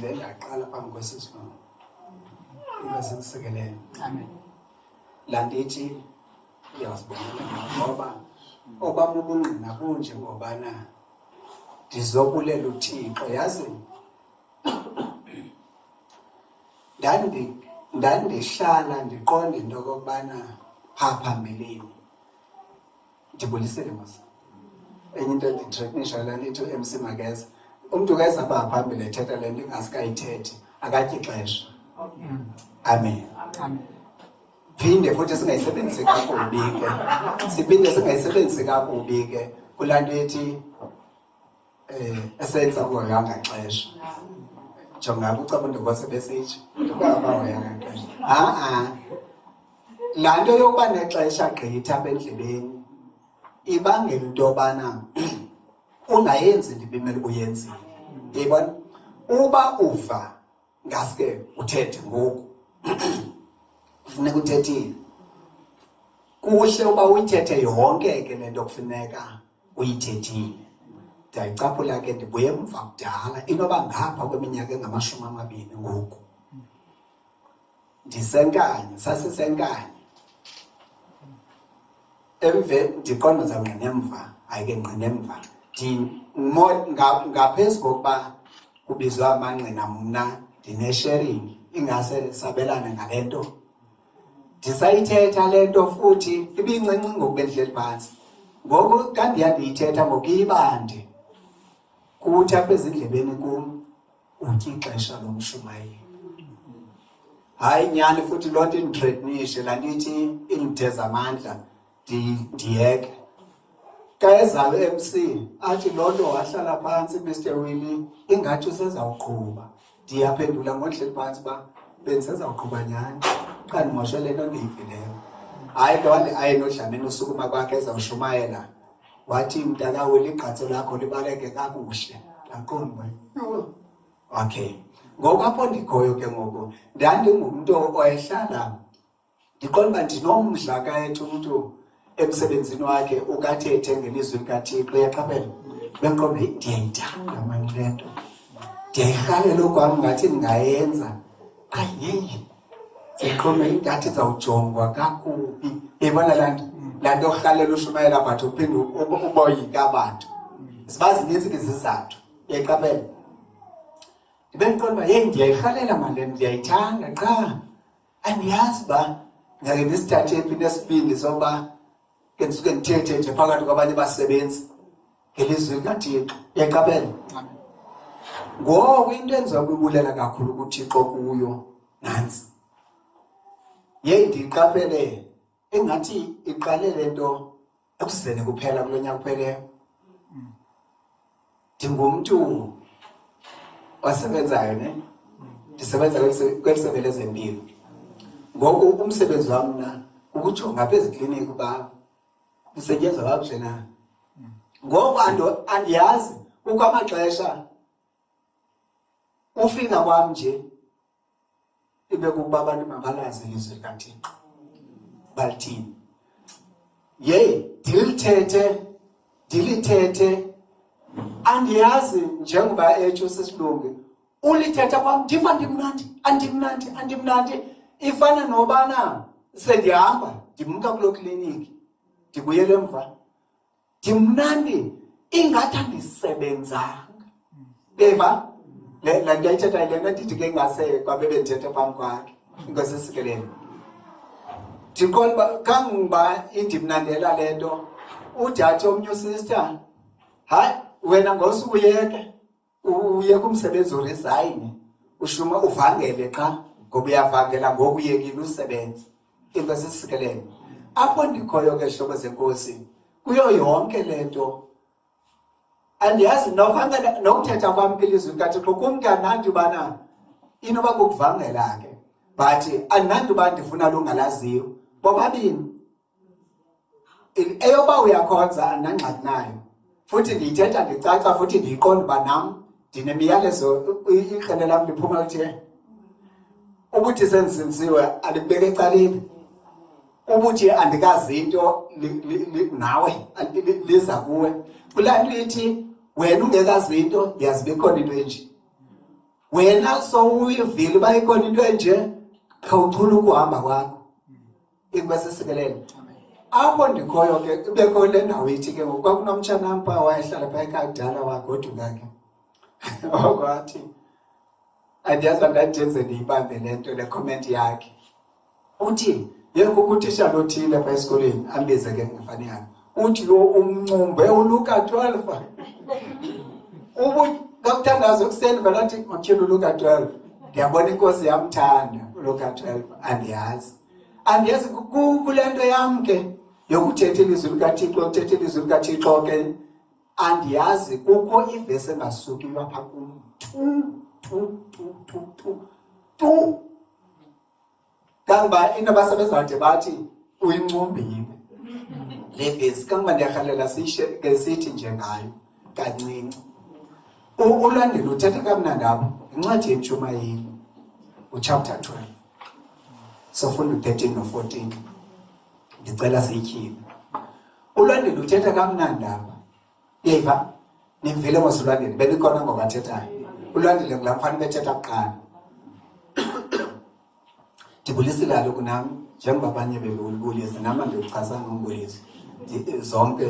ndivele ndaqala phambi kwesisihlunu ingasensikelele. Amen. Landithi uyazibonela ngoba obami ubungqina bunje ngobana ndizobulela uThixo. Yazi ndandihlala ndiqonda into okokubana phambeleni ndibulisele mos enye into enditrekinisha landithi uMC Mageza umuntu kayeza apha phambili ethetha le nto ingasikayithethi akatyi ixesha. Amen. Amen. Phinde futhi singayisebenzisi kakubi ke. Siphinde singayisebenzisi kakubi ke kulaa nto ethi esenza ukuhoyanga xesha. Jonga ucabanga ngose besitsho. Ukubahoyanga xesha. Laa nto yokuba nexesha gqitha apha endlebeni ibangela into yobana ungayenzi into ibimele uyenzile. Yibona uba uva ngaske uthethe ngoku kufuneka uthethile. Kuhle uba uyithethe yonke ke lento kufuneka uyithethile. Ndiyayicaphula ke ndibuye emva kudala inoba ngapha kweminyaka engama-20 ngoku. Ndisenkanye sasisenkanye emve ndiqonda ngqine emva ayike ngqine emva ngaphezu kokuba kubizwa amanqina mna ndine-sharing ingase sabelane ngale nto. Ndisayithetha le nto futhi ibincinci ngoku bendihleli phantsi. Ngoku kanti ndiyandiyithetha ngokuyibande kuthi apha ezindlebeni kum utya ixesha lomshumayeli. Hayi nyani futhi loo nto indithrekinishe laa ndithi inditheza amandla ndiyeke. Kayezayo MC athi loo nto wahlala phantsi Mr. Willie ingathi usezawuqhuba. Ndiyaphendula ngohleli phantsi uba bendisezawuqhuba nyani xa ndimoshe le nto ndiyivileyo. Hayi loo nto ayinodlamini usukuma kwakhe ezawushumayela wathi mntaka Willie igqatso lakho libaleke kakuhle. Ndaqonda okay. Ngoku apho ndikhoyo ke ngoku ndandingumntu oyehlala ndiqonda uba ndinomdla kayethu umntu emsebenzini wakhe ukathethe ngelizwi likaThixo. Uyaqaphela benqondo ndiyayithanda mani le nto ndiyayirhalela okwam ngathi ndingayenza ayeyi seqome ingathi zawujongwa kakubi. Yibona laa nto yorhalela ushumayela but uphinde uboyike abantu. Ziba zininzi ke izizathu. Uyaqaphela ndibe ndiqonda uba yeyi ndiyayirhalela mani le nto ndiyayithanda qha andiyazi uba ngake ndisithathe phi nesibindi sokuba ke ndisuke ndithethe nje phakathi kwabanye abasebenzi ngelizwi likaThixo. Uyaqaphela ngoku into enziwa kuyibulela kakhulu kuThixo kuyo nansi. Yeyi ndiyiqaphele engathi iqale le nto ekuzeni kuphela kulo nyaka kupheleyo. Ndingumntu osebenzayo ne ndisebenza kwisebe lezempilo. Ngoku umsebenzi wam mna ukujonga apha ezikliniki uba kusetyenzwa kakuhle na. Ngoku andiyazi kukho amaxesha ufika kwam nje ibe kukuba abantu mabalazi ilizwi likaThixo balithini. Yeyi ndilithethe andiyazi njengoba etsho sesilungu ulithetha kwam ndiva andimnandi ifana nobana sendihamba ndimka kuloo kliniki ndibuyele emva ndimnandi ingathi andisebenzanga. Eva la ndiyayithetha le nto ndithi ke ngase kwabe bendithetha phambi kwakhe inkosi esikeleni. Ndiqonda uba kangoba indimnandela le nto udade omnye usister hayi wena ngosuku uyeke umsebenzi uresign ushuma uvangele qha ngoba uyavangela ngoku uyekile usebenza. Inkosi esikeleni apho ndikhoyo ke hlobo zenkosi kuyo yonke le nto andiyazi novangela nokuthetha kwam ilizwi likaThixo kumnganandi ubana inoba kukuvangela ke but andinandi uba ndifuna lungalaziyo bobabini. Eyoba uyakhonza andinangxaki nayo futhi ndiyithetha ndicaca futhi ndiyiqonda uba nam ndinemiyalezo ikrele lam liphuma lithe ubuthi sendisinsiwe alikubeka ecaleni ubuthi andikazi into nawe liza kuwe kulaa nto ithi wena ungekazi into yazi bekhona into enje wena sowuyivile uba ikhona into enje khawuchula ukuhamba kwakho inkosi isikelele apho ndikhoyo ke kubekho le ndawo ithi ke ngoku kwakunomtshana mpa wayehlala phaa ekhaya kudala wagoduka ke okwathi andiyazi ndandenze ndiyibambe le nto le comment yakhe uthi yeke ukutitshala othile phaa esikolweni ambize ke ngefani yakhe uthi lo umncumbe uLuka 12 kakuthandaza ekuseni belathi matyhila uLuka 12 ndiyabona inkosi yamthanda uLuka 12 andiyazi kule nto yam ke yokuthetha ilizwi likaThixo uthetha ilizwi likaThixo ke andiyazi kukho ivesi engasukiyo apha kum kangoba into abasebenzawude bathi uyincumbiwe le vesi kangoba ndiyarhalela sithi nje ngayo kancinci ulandela uthetha kamnandi apho incwadi yeNtshumayelo uchapter 12 sofunda u13 no14 ndicela siyityhile ulandela uthetha kamnandi apha yeyiva nimvile mosulandela benikhona ngobathethayo ulandele kulaa mfana bethetha kuqala ndibulisile kaloku nam njengoba abanye bebulisa nama ndiwuchaza ngombulisi zonke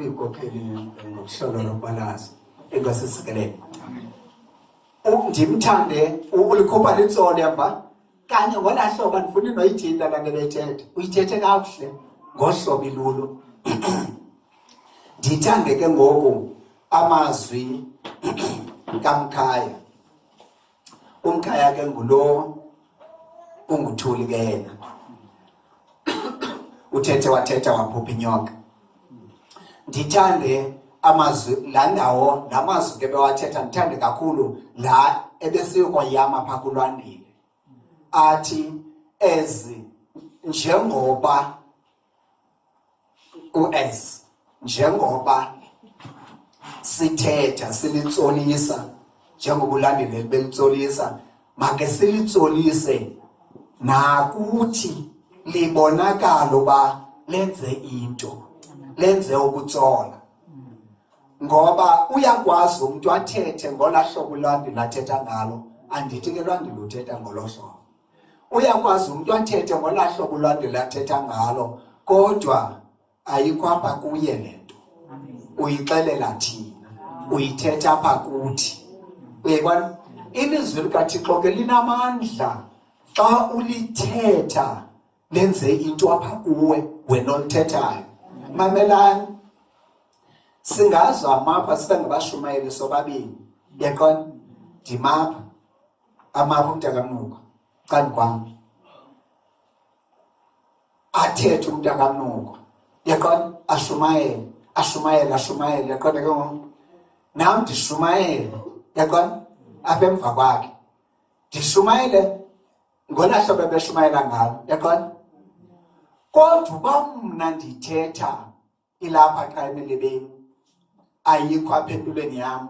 iinkokheli ngokuhlolo lokubalaza inkosi isikelele ndimthande ulikhupha litsolo emva kanye ngolaa hlobo andifuni noyithinta laa nto beyithetha uyithethe kakuhle ngohlobo ilulo ndithande ke ngoku amazwi kaMkhaya uMkhaya ke ngulo unguthuli ke yena uthethe wathetha waphupha inyoka ndithande amazwi la ndawo la mazwi ke bewathetha ndithande kakhulu la ebesiyokwayama phaa kuLwandile athi ezi njengoba njengoba sithetha silitsolisa njengoba uLandile belitsolisa make silitsolise nakuthi libonakala uba lenze into lenze ukutsola ngoba uyakwazi umuntu athethe ngolaa hlobo uLandile athetha ngalo andithi ke uLandile uthetha ngolo hlobo uyakwazi umuntu athethe ngolaa hlobo uLandile athetha ngalo kodwa ayikho apha kuye le nto uyixelela thina uyithetha apha kuthi uyayibona ilizwi likaThixo ke linamandla xa ulithetha lenze into apha kuwe wena olithethayo mamelani singazwa mapha sibe ngabashumayeli sobabini yaqona ndimapha amapha umntakamnuka cani kwam athethe umntakamnuka yaqona ashumayele yaqona ke ngoku nam ndishumayele yaqona apha emva kwakhe ndishumayele ngolaa hlobo ebeshumayela ngalo yaqona kodwa uba mna ndithetha ilapha xa emelebeni ayikho apha empilweni yam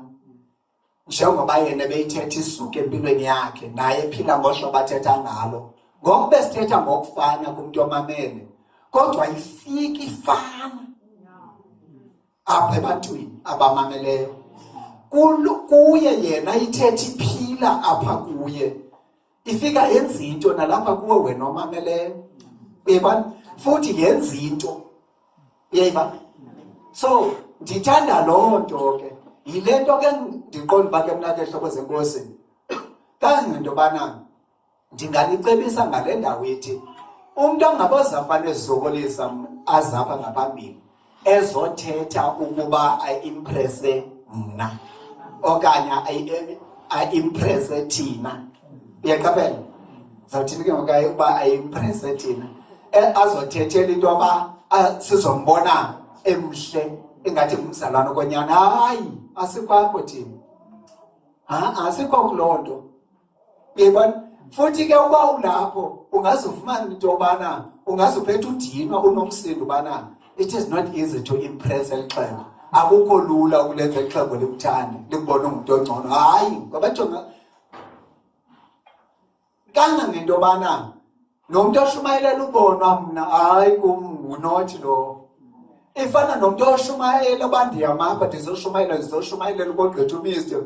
njengoba yena beyithetha isuke empilweni yakhe naye ephila ngohlobo athetha ngalo ngoku besithetha ngokufana kumntu omamele kodwa ifika ifana apha ebantwini abamameleyo kuye yena ithetha iphila apha kuye ifika yenza into nalapha kuwe wena omameleyo uyayibona futhi yenza into uyayibona so ndithanda loo nto ke yile nto ke ndiqonda uba ke mna ke hlobo zenkosi kangento yobana ndinganicebisa ngale ndawo ithi umntu angabozafane ezizokolisa azapha ngaphambili ezothetha ukuba ayimprese mna okanye ayimprese thina uyaqaphela zawuthini ke ngoku ukuba ayimprese thina azothethela into yoba sizombona emhle ingathi ngumzalwane konyana hayi asikho apho thina asikho kuloo nto uyayibona futhi ke uba ulapho ungazufumana into yobana ungazuphetha udinwa unomsindo ubana it is not easy to impress elixhego akukho lula ukulenza elixhego likuthande likubone umuntu ongcono hayi ngoba jonga kangangento yobana nomuntu oshumayelela ubonwa mna hayi kum ngunothi lo ifana nomuntu oshumayela abandiyamapha ndizoshumayela ukogqitha umisi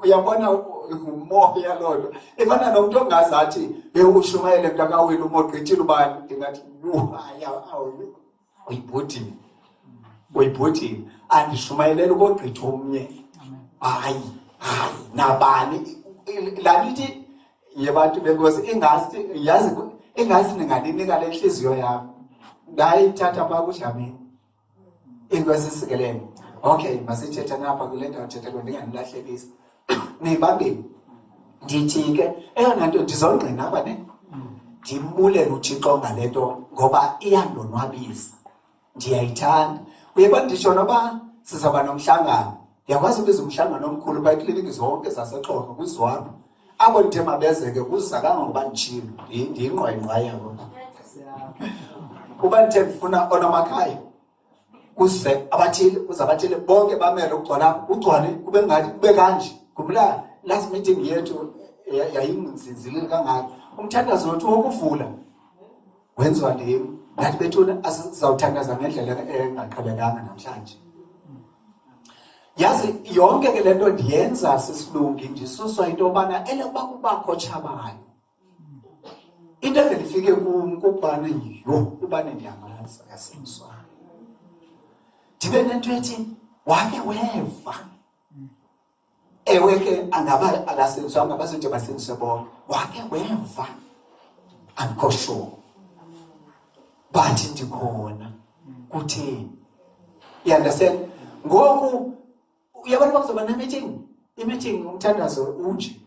uyabona umoya lolo ifana nomuntu ongazathi ushumayele mntakawini umogqithile ubani ndingathi uyibhotile andishumayeleli ukogqitha omnye hayi nabani lalithi yebantu benkosi ingazi ninganinika le nhliziyo yami ngayithatha pha kudlamini inkosi isikelele okay masithetha napha kule ndawo thetha ndinganilahlekisa nibambeni ndithi ke eyona nto ndizongqina apha ne ndimbulela uThixo ngale nto ngoba iyandonwabisa ndiyayithanda uyeba ndisho noba sizaba nomhlangano ndiyakwazi ukubiza umhlangano omkhulu phaa ekliniki zonke zaseXhosa kuzwapho abo ndithe mabezeke kuzakanga ngoba nditshilo ndiyingqwayingqwayi yabo kuba ndithe ndifuna onomakhaya kuze abathile bonke bamele ugcwale kube ngathi kube kanje kumla last meeting yethu yayinzinzilile kangaka umthandazo wethu wokuvula wenziwa ndim nathi bethuna asizawuthandaza ngendlela engaqhelekanga namhlanje yazi yonke ke lento ndiyenza sisilungi ndisuswa into yobana elekuba kubakho tshabayo into engifike kubana ubane ndiyamazi akasemswana ndibe nento ethi wake weva ewe ke angaba akasenswanga bazothi basenswe bonke wake weva andikho sure bathi ndikhona kutheni you understand ngoku uyabona bakuzoba ne-meeting umthandazo unje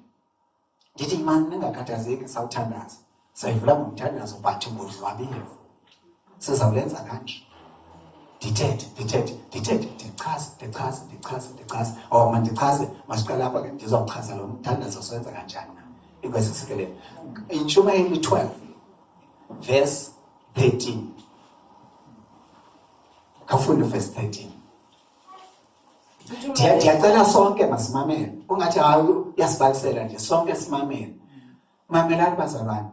ndithi mani ningakhathazeki sawuthandaza sayivula ngomthandazo but ngodlwabevu sizawulenza kanje ndithethe ndichaze mandichaze masiqale apha ke ndizawuchaza lo mthandazo sowenza kanjani na inkosi isikelele intshumayeli 12 verse 13 kafunde verse 13 ndiyacela sonke masimamele ungathi hayi uyasibalisela nje sonke simamele mamelani bazalwane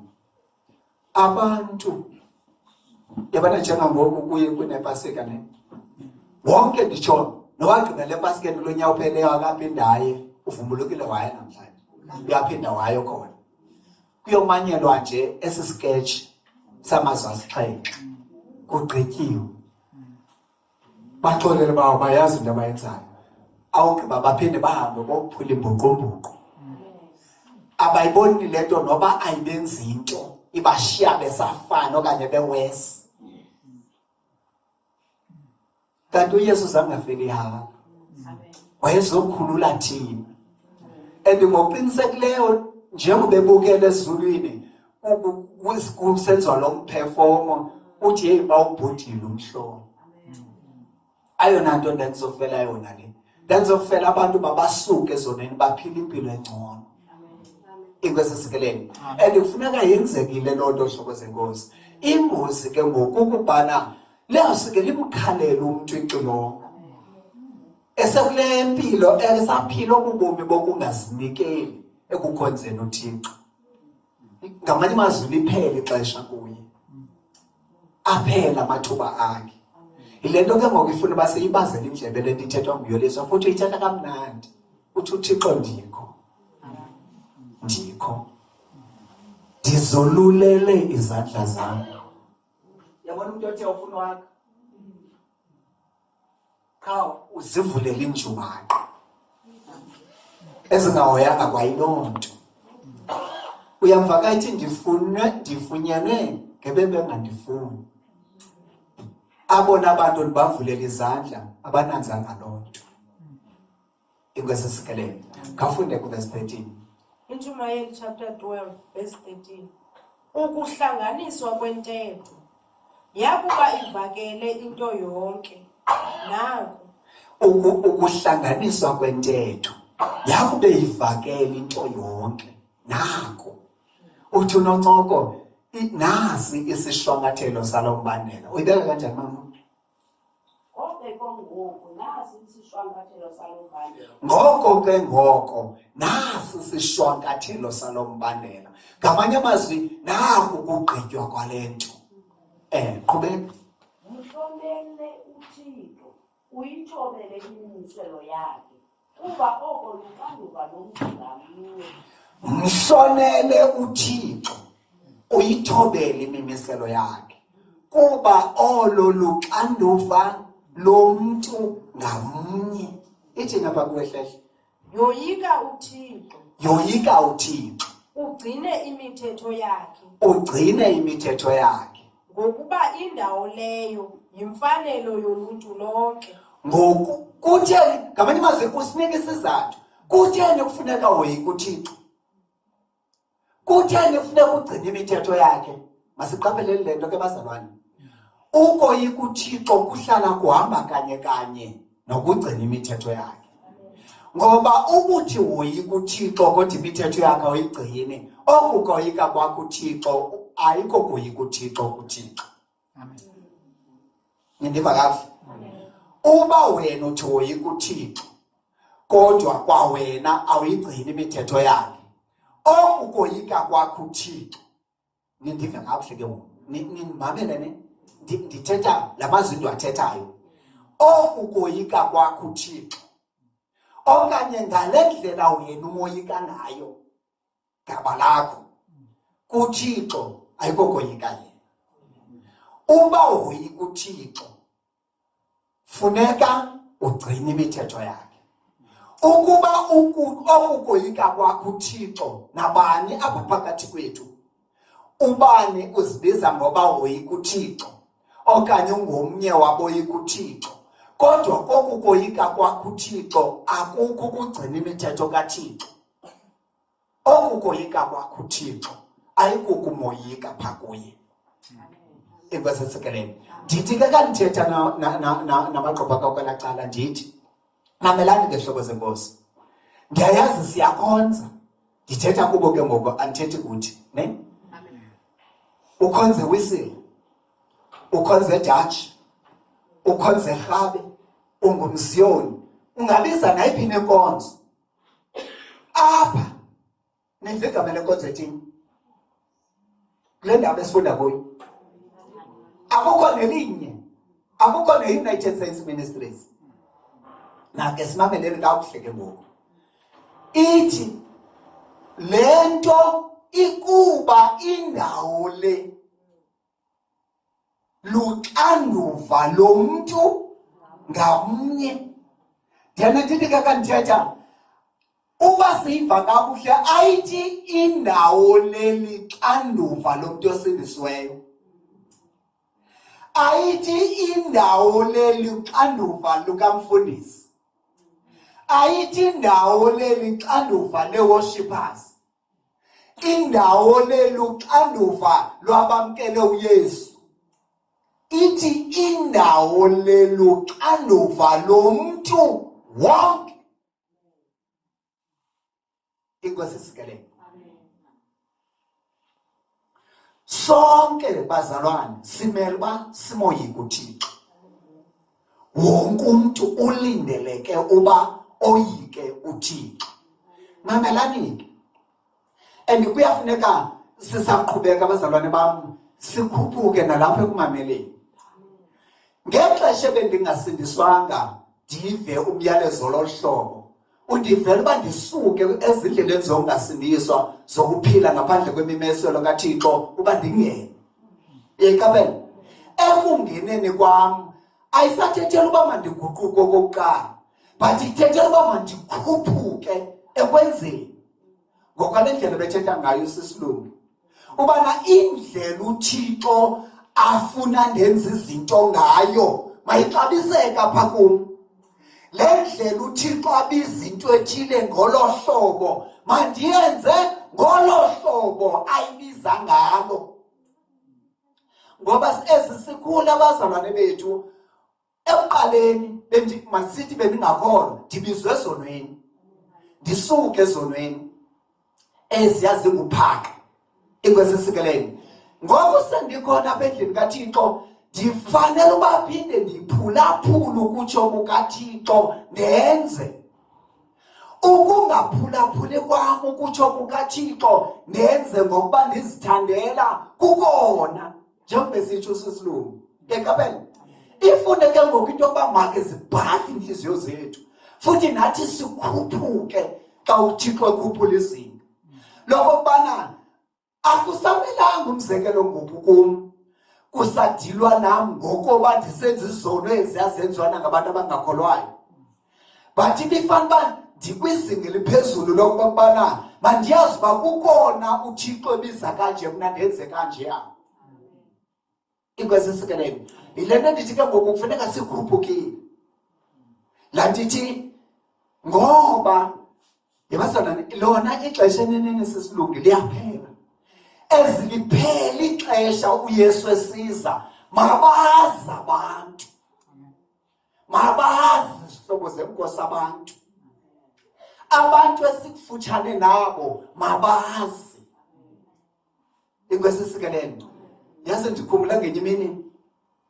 abantu yabona njengangoku kuye kunepasika ne wonke nditsho nowagcina le pasikeni lonyawo upheleyo akaphindaye uvumbulukile waya namhlanje uyaphinda wayo khona kuyomanyelwa nje esi sketch samazwe asixhenxe kugqityiwe baxolele bawo bayazi into abayenzayo awugqiba baphinde bahambe bokuphula imbuqumbuqu abayiboni le nto noba ayibenzi into ibashiya besafana okanye bewesi kanti uYesu zangafeli hapa wayezokhulula thina ngokuqinisekileyo njengoba bebukele ezulwini kusenziwa lo mperformo uthi hey bawubhudile umhlobo ayona nto ndenzofela yona le ndenzofela abantu babasuke ezoneni baphila impilo engcono inkosi isikelele kufuneka yenzekile loo nto hlobo zenkosi ingozi ke ngokukubana leyasike limkhalele umuntu ixilongo esekule mpilo esaphila ububomi bokungazinikeli ekukhonzeni uThixo ngamanye amazwi liphele ixesha kuye aphela amathuba akhe ile nto ke ngoku ifuna baseyibazele indlebe le ndithethwa nguYoliswa futhi uyithetha kamnandi uthi uThixo ndikho ndizolulele izandla zami yabona umuntu othe ufuna wakhe kha uzivulele injubane ezingahoyanga kwayilonto uyamvakathi ndifunyenwe ngebebe ngandifuni abona abantu bavulele izandla abananzanga lonto inkosi isikelele kafunde ku verse 13 Intshumayeli chapter 12 verse 13 ukuhlanganiswa kwentetho yakuba ivakele into yonke naku ukuhlanganiswa kwentetho yakube ivakele into yonke naku uthi uNoncoko nasi isishwankathelo salombandela uyibeka kanjani mama ngoko nasi isishwankathelo salombandela ngamanye amazwi naku kugqitywa kwalento qhubeka mhlombe mhlonele uThixo uyithobele imimiselo yakhe kuba oko luxanduva lomntu ngamnye. Mhlonele uThixo uyithobele imimiselo yakhe kuba olo luxanduva lomntu ngamnye. Ithi ngapha kuwehlehla, yoyika uThixo, yoyika uThixo, ugcine imithetho yakhe, ugcine imithetho yakhe, ngokuba indawo leyo yimfanelo yoluntu lonke. ngoku kutheni ngamanye amazwi usinika isizathu kutheni kufuneka woyika uThixo, kutheni kufuneka ugcine imithetho yakhe. Masiqaphelele le nto ke bazalwane, ukoyika uThixo kuhlala kuhamba kanye kanye nokugcina imithetho yakhe. Ngoba ubuthi woyika uThixo kodwa imithetho yakhe awuyigcini, okukoyika kwakho uThixo ayiko koyika uThixo kuThixo. Amen. Nindiva kakuhle? Uba wena uthi woyika uThixo kodwa kwawena awuyigcini imithetho yakhe, okukoyika kwakho uThixo. Nindiva kakuhle ke ngoku, nimamele ne? Ndithetha la mazwi ndiwathethayo. Okukoyika kwakho uThixo okanye ngale ndlela wena umoyika ngayo gaba lakho kuThixo ayikokoyika yena. Uba woyika uThixo funeka ugcine imithetho yakhe. Ukuba okukoyika kwakho uThixo nabani apha phakathi kwethu, ubani uzibiza ngoba woyika uThixo okanye ungomnye waboyika uThixo, kodwa okukoyika kwakho uThixo akukho ukugcina imithetho kaThixo. Okukoyika kwakho uThixo ayikukumoyika phaa kuye. Inkosi esikeleni. Ndithi ke kandithetha namagqobha kwakwela cala ndithi, mamelani ke hlobo zenkosi, ndiyayazi siyakhonza. Ndithetha kubo ke ngoku, andithethi kuthi ne? Ukhonze Whistle, ukhonze Dutch, ukhonze Rhabe, ungumziyoni, ungabiza nayiphi nenkonzo apha. Nivigamele enkonzo ethini kule ndaba esifunda kuyo? Akukho nelinye, akukho ne-United Saints Ministries. Nake simameleni kakuhle ke ngoku. Ithi le nto ikuba indawo le luxanduva lomntu ngamnye. Ndiyana ndithi ke kandithetha, uba siyiva kakuhle ayithi indawo le lixanduva lomntu osindisiweyo, ayithi indawo le lixanduva lukamfundisi, ayithi indawo le lixanduva le-worshippers, indawo le luxanduva lwabamkele uYesu. Ithi indawo le luxanduva lomntu wonke. Inkosi isikeleni. Sonke bazalwane simele uba simoyika uThixo. Wonke umuntu ulindeleke uba oyike uThixo. Mamelani ke. And kuyafuneka sisaqhubeka bazalwane bam sikhuphuke nalapha ekumameleni. Ngexesha bendingasindiswanga ndive umyalezolohlobo, undivela uba ndisuke ezindleleni zokungasindiswa zokuphila ngaphandle kwemimeselo kaThixo uba ndingene. Yekabela ekungeneni kwam ayisathethela uba mandiguquke okokuqala, but ithethela uba mandikhuphuke ekwenzeni. Ngokwale ndlela bethetha ngayo sisilungu, ubana indlela uThixo afuna ndenza izinto ngayo mayixabiseka phaa kum. Le ndlela uThixo abiza into ethile ngolo hlobo mandiyenze ngolo hlobo ayibiza ngalo. Ngoba sikhula abazalwane bethu ekuqaleni masithi bendingakholwa ndibizwe ezonweni, ndisuke ezonweni eziya zinguphaka. Inkosi isikeleni. Ngoku sendikhona apha endlini kaThixo ndifanele uba phinde ndiphulaphule ukutsho kukaThixo ndenze. Ukungaphulaphuli kwam ukutsho kukaThixo ndenze ngokuba ndizithandela kukona, njengoba besitsho sisilungu. Ekabela Ifune ke ngoku into yokuba make zibhale inhliziyo zethu futhi nathi sikhuphuke xa uThixo ekhuphula izinto. Lokubana akusamelanga umzekelo ngoku kum kusadilwa nam ngokuba ndisenza izono eziyazenziwana ngabantu abangakholwayo. But ibifana uba ndikwizinga eliphezulu lokubana mandiyazi uba kukona uThixo ebiza kanje mna ndenze kanjeya. Inkosi esikelele yile nto ndithi ke ngoku kufuneka sikhuphukile. Laa ndithi ngoba yabazalwane lona ixesha eneneni sesilungu liyaphela. Eziliphela ixesha uYesu esiza mabazi abantu. Mabazi izihlobo zenkosi abantu. Abantu esikufutshane nabo mabazi. Inkosi esikelele. Yazi ndikhumbula ngenye imini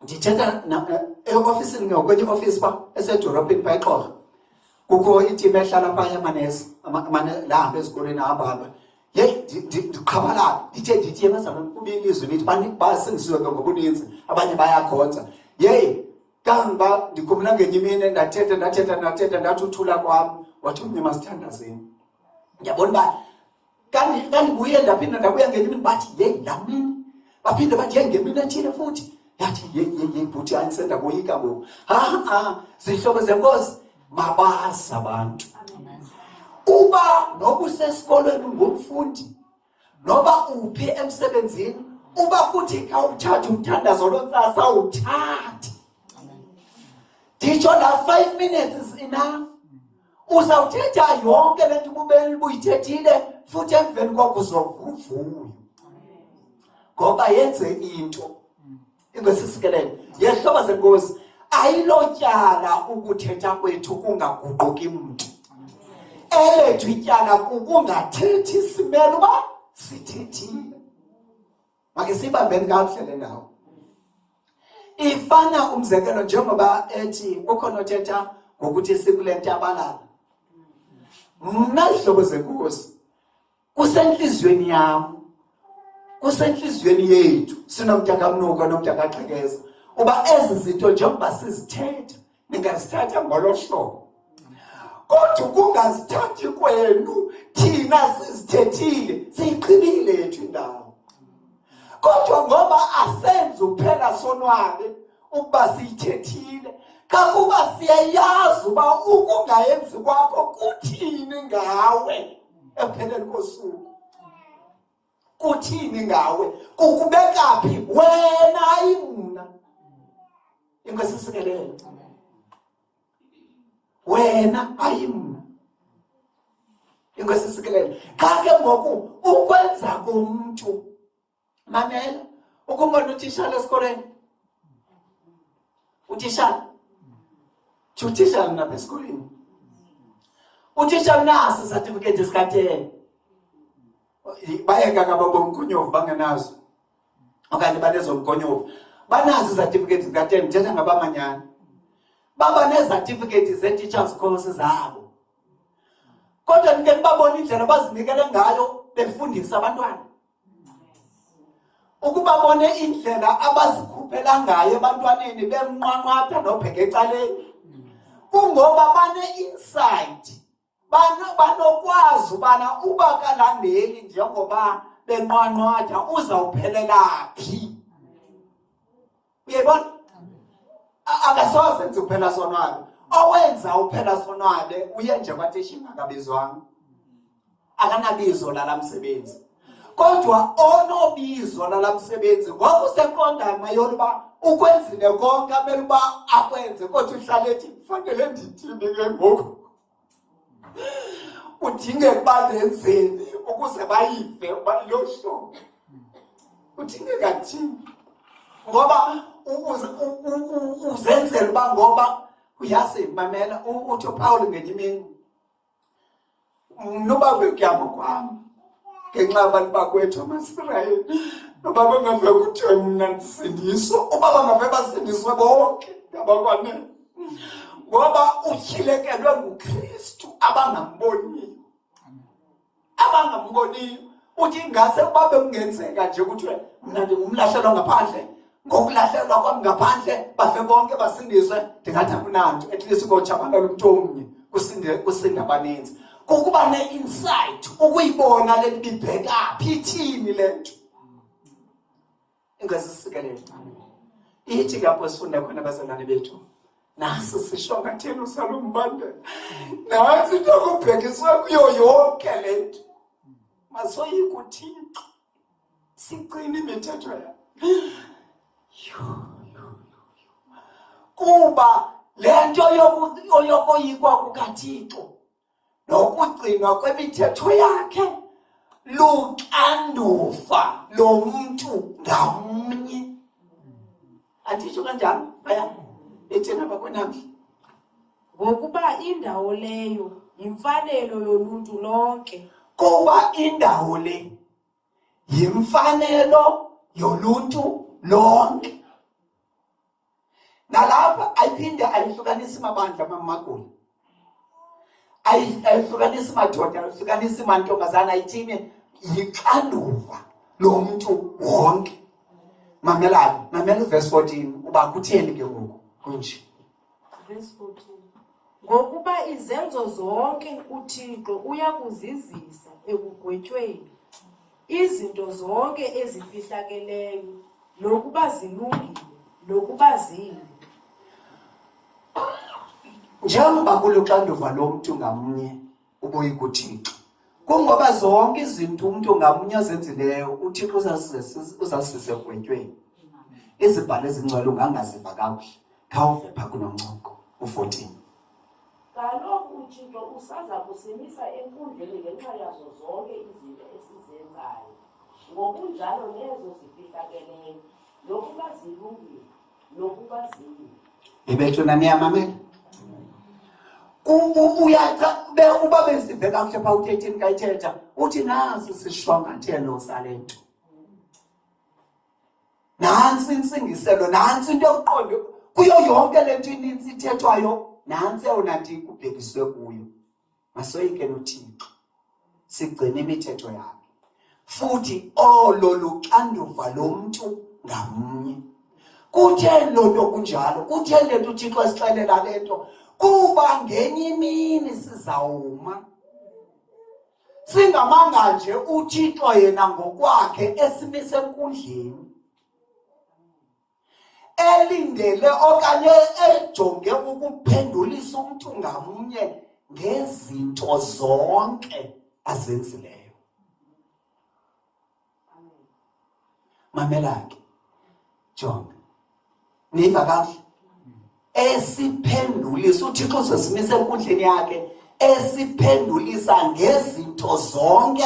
ndithetha e-ofisini ngokwenye office pa esedorobheni pha eXhosa. Kukho iteam ehlala phaya amanesi lahamba ezikolweni ahamba. Ndiqhabalala ndithi yabazalwane kuba ilizwi lithi basindisiwe ngobuninzi abanye bayakhonza. Kanga ndikhumbula ngenye imini ndathetha ndathi uthula kwam wathi umnye masithandazeni. Ndiyabona uba kandibuye ndaphinda ndabuya ngenye imini bathi laa mini baphinde bathi ngemini ethile futhi yathi bhuti andisenda koyika ngoku. Zihlobo zenkosi mabazi abantu. Uba noba usesikolweni ngumfundi noba uphi emsebenzini uba kuthi khawuthathe umthandazo lontsasa uthathe. Nditsho la 5 minutes is enough. Uzawuthetha yonke le nto ubuyithethile futhi emveni koko uzovuvuya. Ngoba yenze into. Inkosi isikelele. Yehlobo zenkosi ayilotyala ukuthetha kwethu kungaguquki mntu. Elethu ityala kukungathethi simele uba sithethile. Make siyibambeni kakuhle le ndawo. Ifana umzekelo njengoba ethi ukhona othetha ngokuthi sikule ntabalala. Mna izihlobo zenkosi kusenhliziyweni yam, kusenhliziyweni yethu sinomntakamnuka nomntakaxhekeza uba ezi zinto njengoba sizithetha ningazithatha ngolo hlobo. Kodwa kungazithathi kwenu thina sizithethile siyiqhibile yethu indawo. Kodwa ngoba asenze uphela sonwabe ukuba siyithethile kakuba siyayazi uba ukungayenzi kwakho kuthini ngawe ekupheleni kosuku. Kuthini ngawe? Kukubeka phi wena ayimna. Inkosi isikelele. Wena ayimna. Inkosi isikelele. Xa ke ngoku ukwenza komuntu mamela ukumbona utitshala esikoleni. Utitshala. Utitshala napha esikoleni. Utitshala naso certificate esikatheni. Bayeka ngababomkhonyovu bangenazo. Okanye banezomkhonyovu. Banazo certificate zikatheni ndithetha ngabamanyana. Baba nezertificate ze-teachers course zabo. Kodwa nike nibabona indlela abazinikele ngayo befundisa abantwana. Ukubabone indlela abazikhuphela ngayo ebantwaneni bemnqwanqwatha nobheka ecaleni. Kungoba bane-insight. Banokwazi ubana uba kalandeli njengoba benqwanqwatha uzawuphelela phi. Uyayibona? Akasoze enze uphela sonwabe. Owenza uphela sonwabe uye nje kwaTeshinga akabizwanga. Akanabizo lala msebenzi. Kodwa onobizo lala msebenzi ngokuseqondama yokuba ukwenzile konke amele uba akwenze kodwa uhlala ethi kufanele ndithini ke ngoku. Udinge ukuba nenzeni ukuze bayive uba lo hlobo. Udingeka thini? Ngoba uzenzela uba ngoba uyazi mamela uthi uPaul ngenye imini noba bekuyama kwami ngenxa yabantu bakwethu amaIsrayeli noba bengave kuthiwe mna ndisindiswa uba bangave basindiswe bonke ngabakwanele ngoba utyhilekelwe nguKristu abangamboniyo uthi ingase uba bekungenzeka nje kuthiwe mna ndingumlahlelwa ngaphandle ngokulahlelwa kwami ngaphandle bafe bonke basindiswe, ndingathi akunanto, at least ukotshabalala umuntu omnye kusinde abaninzi. Kukuba ne-insight, ukuyibona le nto ibheka phi, ithini le nto. Ingazisikelele. Ithi kapho sifunda khona abazalwane bethu, nasi sishwankathelo salo mbandela, nasi into kubhekiswe kuyo yonke le nto. Masoyika uThixo, sigcine imithetho yakhe. Kuba le nto yokoyikwa kukaThixo nokugcinwa kwemithetho yakhe luxanduva lomuntu ngamnye. Anditsho kanjalo phaya ethena bakwenamhla. Ngokuba indawo leyo yimfanelo yoluntu lonke. Kuba indawo le yimfanelo yoluntu lonke. Nalapha ayiphinde ayihlukanisi amabandla amagoli, ayihlukanisi madoda, ayihlukanisi mantombazana, ayithini, yixanduva lomuntu wonke. Mamela verse 14 uba kutheni ke ngoku kunje. Verse 14. Ngokuba izenzo zonke uThixo uyakuzizisa ekugwetyweni, izinto zonke ezifihlakeleyo, nokuba zilungile nokuba zimbi. Njengoba kuluxanduva lomuntu ngamnye uboyika uThixo, kungoba zonke izinto umuntu ngamnye ozenzileyo uThixo uzasise egwetyweni. Izibhalo ezingcwele ungangaziva kakuhle khawuve phaa kunoncoko u-14. Kaloku uThixo usaza kusimisa enkundleni ngenxa yazo zonke izinto esizenzayo, ngokunjalo nezo zifihlakeleyo, nokuba zilungile nokuba zimbi. Ibethuna niyamamela? Uba besive kakuhle phaa u-13 kayithetha, uthi nasi sishwankathelo sale nto. Nansi intsingiselo, nansi into yokuqonda kuyo yonke le nto inintsi ithethwayo, nansi eyona nto kubhekiswe kuyo. Masoyike noThixo, sigcine imithetho yakhe, futhi olo luxanduva lomntu ngamnye. Kutheni lo nto kunjalo? Kutheni le nto uThixo esixelela le nto? Kuba ngenye imini sizawuma, singamanga nje uThixo yena ngokwakhe esimise enkundleni, elindele okanye ejonge ukuphendulisa umntu ngamnye ngezinto zonke azenzileyo. Mamela ke, jonga, niva kakuhle, esiphendulisa uThixo uzesimisa enkundleni yakhe, esiphendulisa ngezinto zonke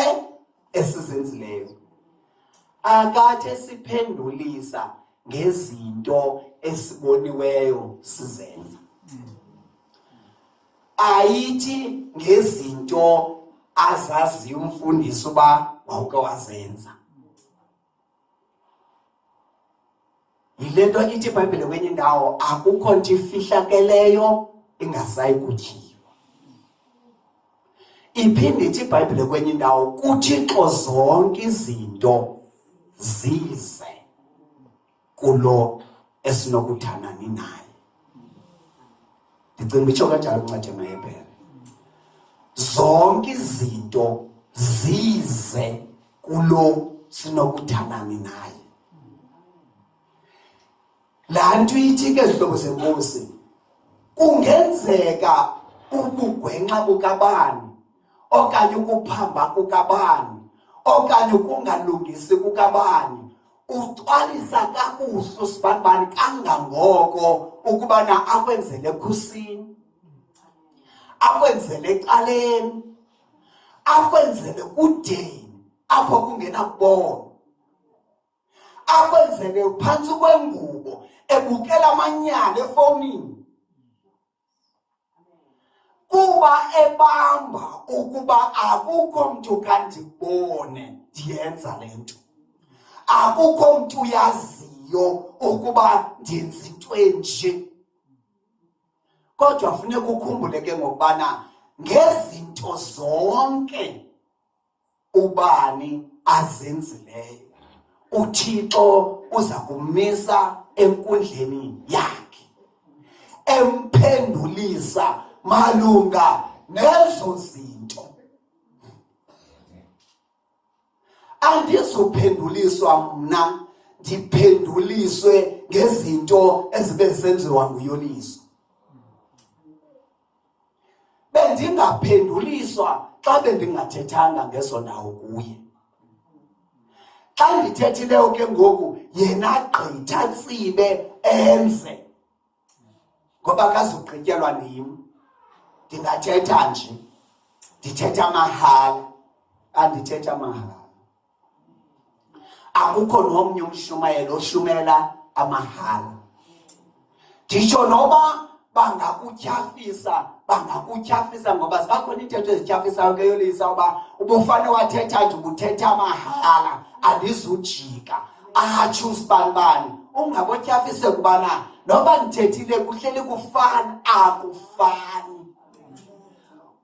esizenzileyo. Akathe esiphendulisa ngezinto esiboniweyo sizenza. Ayithi ngezinto azazi umfundisi uba wawuke wazenza. Yile nto ithi iBhayibhile kwenye indawo, akukho nto ifihlakeleyo ingasayi kutyiwa. Iphinde ithi iBhayibhile kwenye indawo, kuThixo zonke izinto zize kulo esinokuthanani naye. Ndicinga itsho kanjalo kuncede mayebhele. Zonke izinto zize kulo sinokuthanani naye. Laa nto ithi ke zihlobo zenkosi, kungenzeka ubugwenxa bukabani, okanye ukuphamba kukabani, okanye ukungalungisi kukabani, ucwalisa kakuhle usibani kangangoko ukubana akwenzele ekhusini, akwenzele ecaleni, akwenzele kudeni apho kungenakubona, akwenzele phantsi kwengubo ebukela amanyala efowunini, kuba ebamba ukuba akukho mntu kandibone ndiyenza le nto, akukho mntu uyaziyo ukuba ndenza into enje. Kodwa funeka ukhumbule ke ngokubana ngezinto zonke ubani azenzileyo uThixo uza kumisa enkundleni yakhe emphendulisa malunga nezo zinto. Andizophenduliswa mna, ndiphenduliswe ngezinto ezibe zenziwa nguYoliso. Bendingaphenduliswa xa bendingathethanga ngezo ndawo kuye. Xa ndithethileyo ke ngoku yena gqitha tsibe enze, ngoba akazugqityelwa ndim. Ndingathetha nje, ndithetha mahala, andithetha mahala. Akukho nomnye umshumayeli oshumela amahala. Nditsho noba bangakutyhafisa ngoba zibakhona iintetho ezityhafisayo ke Yolisa, uba ubufane wathetha nje ubuthetha mahala, andizujika atsho usibanibani. Ungabotyhafise kubana noba ndithethile kuhleli kufana, akufani.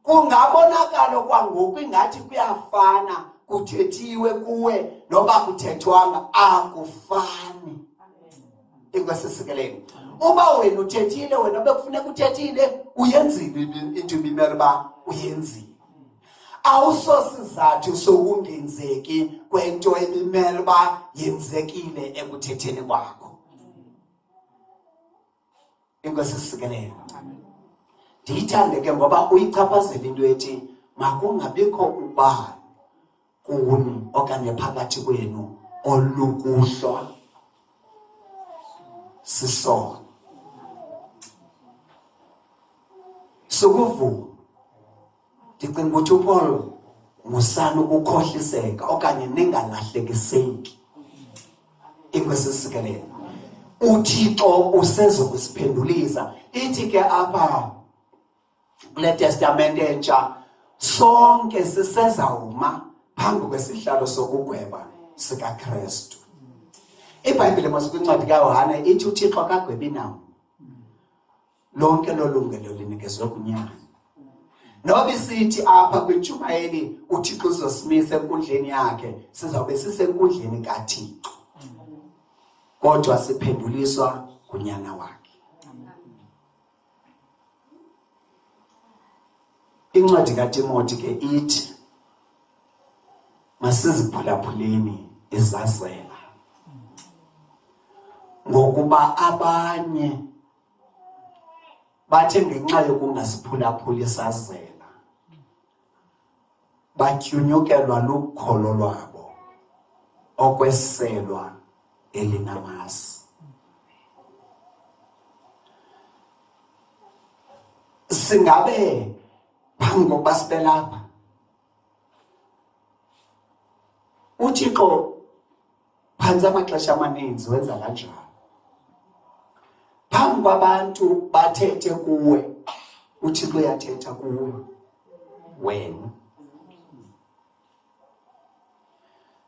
Kungabonakala kwangoku ingathi kuyafana, kuthethiwe kuwe noba kuthethwanga, akufani. Inkwesisikeleni. Uba wena uthethile, wena bekufuneka uthethile, uyenzile into ibimele uba uyenzile. Awusosizathu sokungenzeki kwento ebimele uba yenzekile ekuthetheni kwakho. Inkwesisikeleni. Ndiyithande ke ngoba uyichaphazela into ethi makungabikho ubani kuni okanye phakathi kwenu olukuhlwa sisono. Sukuvuma. Ndicinga ukuthi uPaul musana ukukhohliseka okanye ningalahlekiseki. Inkwesisikeleni. uThixo usezokusiphendulisa. Ithi ke apha kule testament entsha sonke sisezawuma phambi kwesihlalo sokugweba sikaKristu. IBhayibhile masikwincwadi kaYohane ithi uThixo akagwebi nawo. Lonke lolungelo linikezwe kunyana. Noba sithi apha kwijumayeli uThixo uzosimisa enkundleni yakhe, sizawube sisenkundleni kaThixo. Kodwa siphenduliswa kunyana wakhe. Incwadi kaTimothy ke ithi masiziphulaphuleni izazela, ngokuba abanye bathe ngenxa yokungasiphulaphuli isazela batyunyukelwa lukholo lwabo okweselwa elinamasi. Singabe phambi kokuba sibe lapha uThixo phantsi amaxesha amaninzi wenza kanjalo. Phambi kwabantu bathethe kuwe, uThixo uyathetha kuwe wena.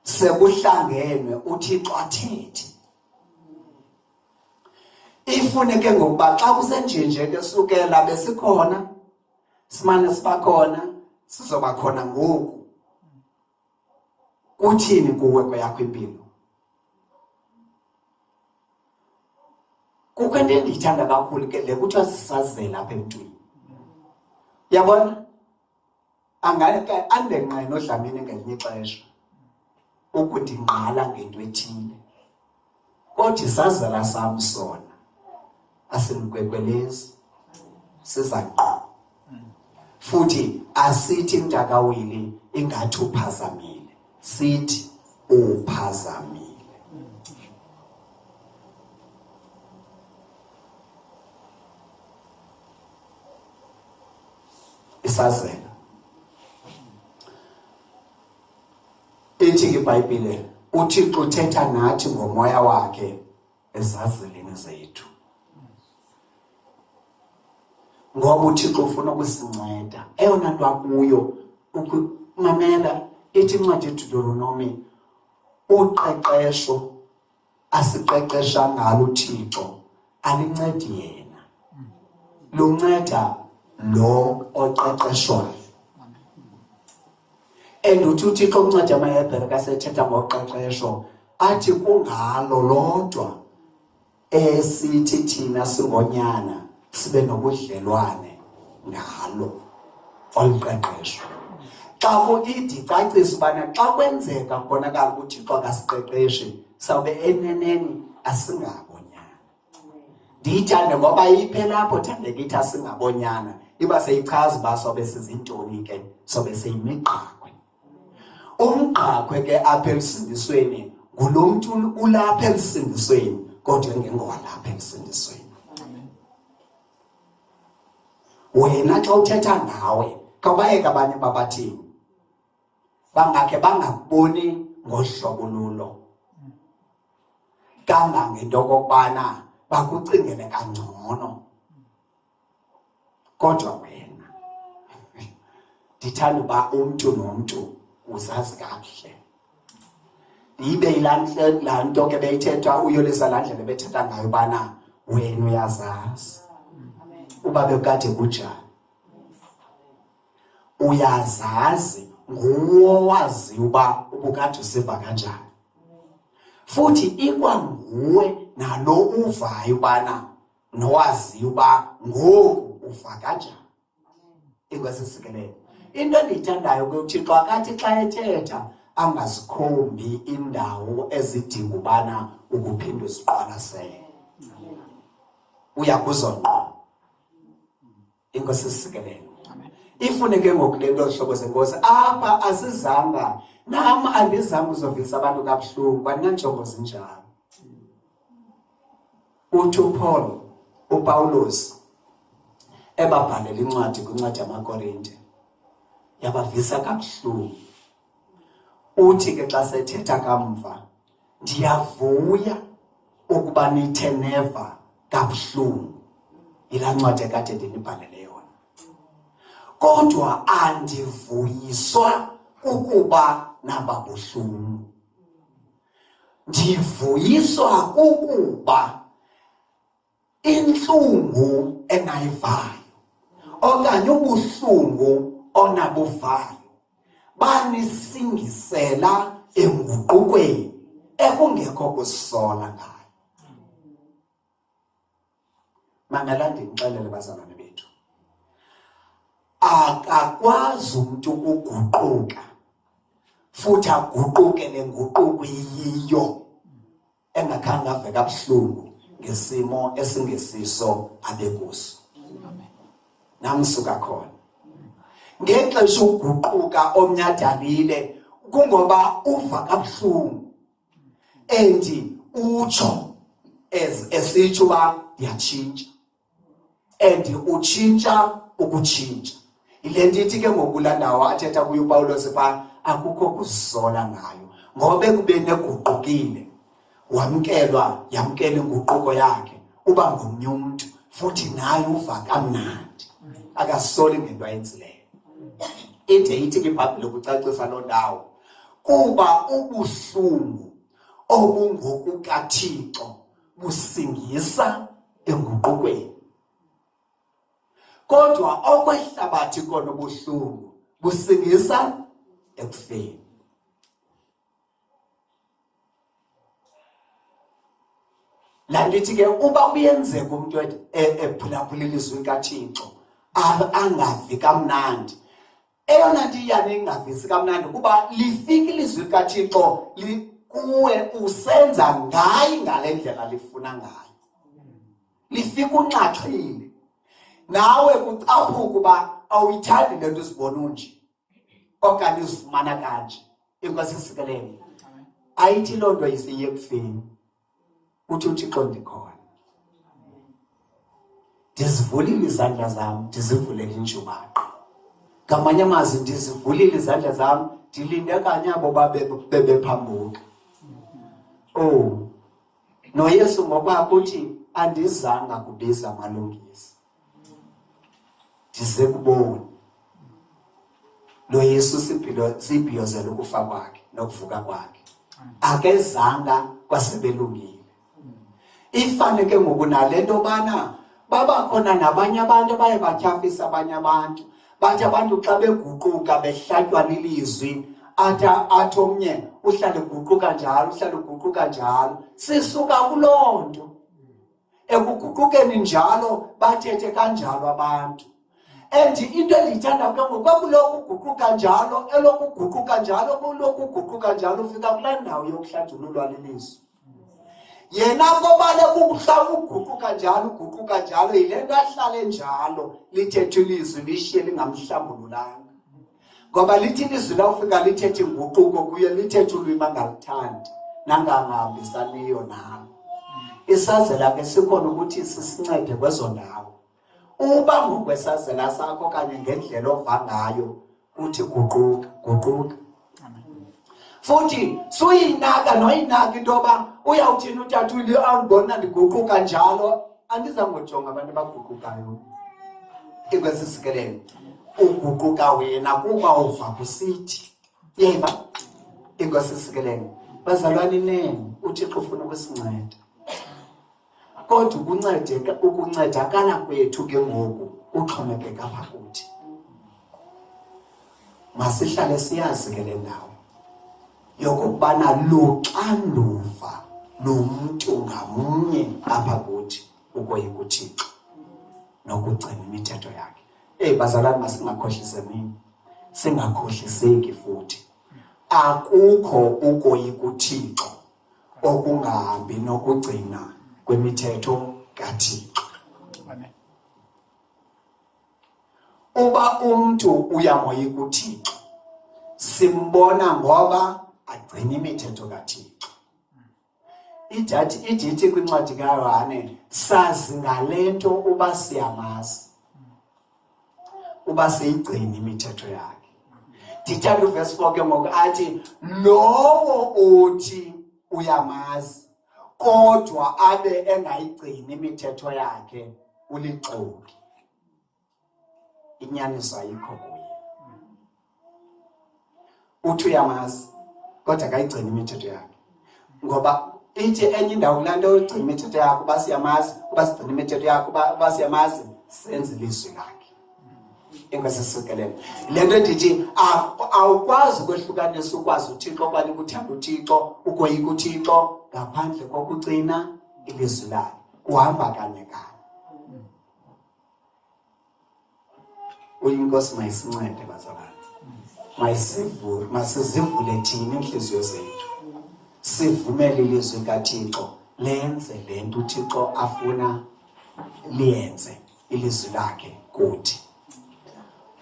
Sekuhlangenwe uThixo athethe. Ifuneke ngokuba xa kusenjenje ke sukela besikhona simane sibakhona, sizoba khona ngoku. Kuthini kuwe kweyakho impilo? Kukho into endiyithanda kakhulu ke le kuthiwa sisazela apha emntwini. Yabona? Andenqena odlamini ngelinye ixesha ukundingqala ngento ethile. Kodwa isazela sam sona asimkwekwelezi, siza ngqo. Futhi asithi mntakawili ingathi uphazamile, sithi uphazamile. Isazela. Ithi iBhayibhile uThixo uthetha nathi ngomoya wakhe ezazeleni zethu. Ngoba uThixo ufuna ukusinceda. Eyona nto akuyo ukumamela ithi incwadi kaDuteronomi, uqeqesho asiqeqesha ngalo uThixo alincedi yena, lunceda lo oqeqeshwayo. And uthi uThixo unceda amaHebhere kasethetha ngoqeqesho, athi kungalo lodwa esithi thina singonyana sibe nobudlelwane ngalo oluqeqesho. Xa kuithi cacisa ubana xa kwenzeka kubonakala ukuthi Thixo akasiqeqeshi sawube eneneni asingabonyana. Ndiyithande ngoba iphela apho thandeka ithi asingabonyana iba seyichaza uba sobe sizintoni ke, sobe seyimiqakwe. Umqakwe ke apha elisindisweni ngulo mntu ulapha elisindisweni kodwa ngengowalapha elisindisweni. Wena xa uthetha ngawe kawubayeke abanye babathini bangakhe bangakuboni ngohlobo lulo kangangento okokubana bakucingele kangcono, kodwa wena ndithanda uba umntu nomntu uzazi kakuhle. Ibe laa nto ke beyithetha uyolisa laa ndlela bethetha ngayo ubana wena uyazazi uba bekade kunjani. Uyazazi nguwo wazi uba ubukade usiva kanjani, futhi ikwanguwe nalo uvayo ubana nowazi uba ngoku uva kanjani. Ingwesisikelelo into endiyithandayo ke uThixo akathi xa ethetha angazikhombi indawo ezidinga ubana ukuphinde uziqwalasele, uyakuzonqa. Ingwesisikelelo ifuneke ngoku le nto hlobo zenkosi apha asizanga nam andizange uzovisa abantu kabuhlungu kwaninanjongo zinjalo. Uthi uPawulos ebabhalela incwadi kwincwadi yamaKorinte yabavisa kabuhlungu. Uthi ke xa sethetha kamva, ndiyavuya ukuba nithe neva kabuhlungu. Yilaa ncwadi ekade ndinibhalele yona. Kodwa andivuyiswa ukuba nababuhlungu. Ndivuyiswa ukuba inhlungu enayivayo okanye ubuhlungu onabuvayo banisingisela enguqukweni ekungekho kusola ngayo. Mamela ndinixelele bazalwane bethu, akakwazi umntu ukuguquka futhi aguqukele nguquko yiyo engakhange ave kabuhlungu ngesimo esingesiso abekuso. Namsuka khona ngexesha uguquka omnyadalile kungoba uva kabuhlungu and utsho esitsho uba ndiyatshintsha and utshintsha ukutshintsha. Ile nto ithi ke ngokulaa ndawo athetha kuyo uPawulos phaa akukho kuzisola ngayo ngoba ekubeni eguqukile wamkelwa, yamkela inguquko yakhe uba ngomnye umntu futhi naye uva kamnandi akasoli ngento ayenzileyo. Ide ithi ke iBhayibhile ukucacisa loo ndawo kuba ubuhlungu obungokukaThixo busingisa enguqukweni, kodwa okwehlabathi kona ubuhlungu busingisa ekufeni. Laa nto ithi ke uba kuyenzeka umntu ephulaphula ilizwi likaThixo angavi kamnandi, eyona nto iyane ingavisi kamnandi kuba lifika ilizwi likaThixo kuwe usenza ngayo ngale ndlela lifuna ngayo, lifika unxaxhile nawe kucaphuka uba awuyithandi le nto uzibona unje okanye uzifumana kanje. Inkosi isikelele ayithi loo nto isiye ekufeni. Uthi uThixo ndikhona, ndizivulile izandla zam ndizivulele injubaqa. Ngamanye amazwi ndizivulile izandla zam ndilinde kanye abo bebephambuka. Oh, noYesu ngokwakhe uthi andizanga kubiza amalungisi, ndize kubona. Lo Yesu sibhiyozela ukufa kwakhe nokuvuka kwakhe, akezanga kwasebelungile. Ifane ke ngoku nale nto bana babakhona nabanye abantu baye batyhafisa abanye abantu. Bathi abantu xa beguquka behlatywa lilizwi athi omnye uhlale uguquka njalo, sisuka kuloo nto. Ekuguqukeni njalo bathethe kanjalo abantu. And into endiyithanda ke ngokwakuloku uguquka njalo, elokuguquka njalo ufika kulaa ndawo yokuhlanjululwa lilizwi. Yena kobale kukuhla uguquka njalo, yile nto ahlale njalo lithethe ilizwi lishiye lingamhlambululanga. Ngoba lithi ilizwi lawufika lithethe inguquko kuye, lithethe ulwimi angalithandi nangangahambisaniyo nalo. Isazela ke sikhona ukuthi sisincede kwezo ndawo. Uba ngokwesazela sakho kanye ngendlela ova ngayo uthi guquka. Futhi suyinaka noyinaka into yoba uyawuthini utata uthi awubona ndiguquka njalo. Andiza ngojonga abantu abaguqukayo ikwesisikelelo. Uguquka wena kuba uva kusithi. Yeva ikwesisikelelo. Bazalwane nene, uThixo ufuna ukusinceda. Kodwa ukuncedakala kwethu ke ngoku uxhomekeka apha kuthi. Masihlale siyazi ke le ndawo yokubana luxanduva lomntu ngamnye apha kuthi ukoyika uThixo nokugcina imithetho yakhe. Bazalwane, masingakhohliseni, singakhohliseki futhi. Akukho ukoyika uThixo okungahambi nokugcina kwemithetho kaThixo. Uba umntu uyamoyika uThixo, simbona ngoba agcina imithetho kaThixo. Idithi kwincwadi kaYohane, sazi ngale nto uba siyamazi, uba siyigcina imithetho yakhe. Ndithanda uverse 4 ke ngoku athi, lowo uthi uyamazi kodwa abe engayigcini imithetho yakhe ulixoki. Inyaniso ayikho kuye. Uthi uyamazi kodwa akayigcini imithetho yakhe. Ngoba ithi enye indawo kulaa nto ugcina imithetho yakho, uba siyamazi, uba sigcina imithetho yakho, uba siyamazi, senze ilizwi lakhe. Inkwesisikelelo. Le nto ndithi awukwazi ukwehlukanisa ukwazi uThixo okanye ukuthanda uThixo, ukoyika uThixo ngaphandle kokugcina ilizwi lakhe. Uhamba kanye. Uyinkosi mayisincede bazalwane. Masizivule thina inhliziyo zethu. Sivumele ilizwi kaThixo lenze le nto uThixo afuna liyenze, ilizwi lakhe kuthi.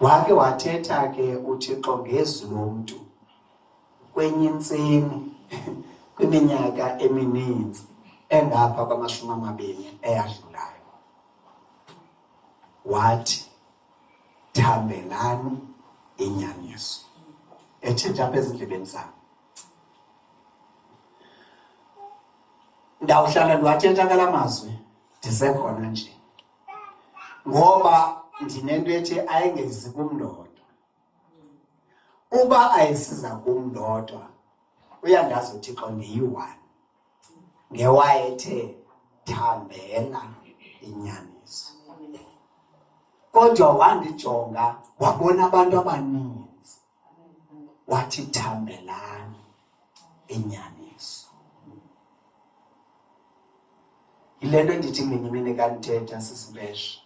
Wake wathetha ke uThixo ngezwi lomntu kwenye intseni kwiminyaka emininzi engapha kwama-20 eyadlulayo. Wathi, thambelani inyaniso. Ethetha apha ezindlebeni zam. Ndawuhlala ndiwathetha kala mazwi ndisekhona nje, ngoba ndinento ethi ayingezi kum ndodwa. Uba ayisiza kum ndodwa, uyandazi uThixo ndiyi-one ngewayethe thambela inyaniso. Kodwa wandijonga wabona abantu abaninzi, wathi thambelani inyaniso. Yile nto ndithi ngenye imini kandithetha sisibesha,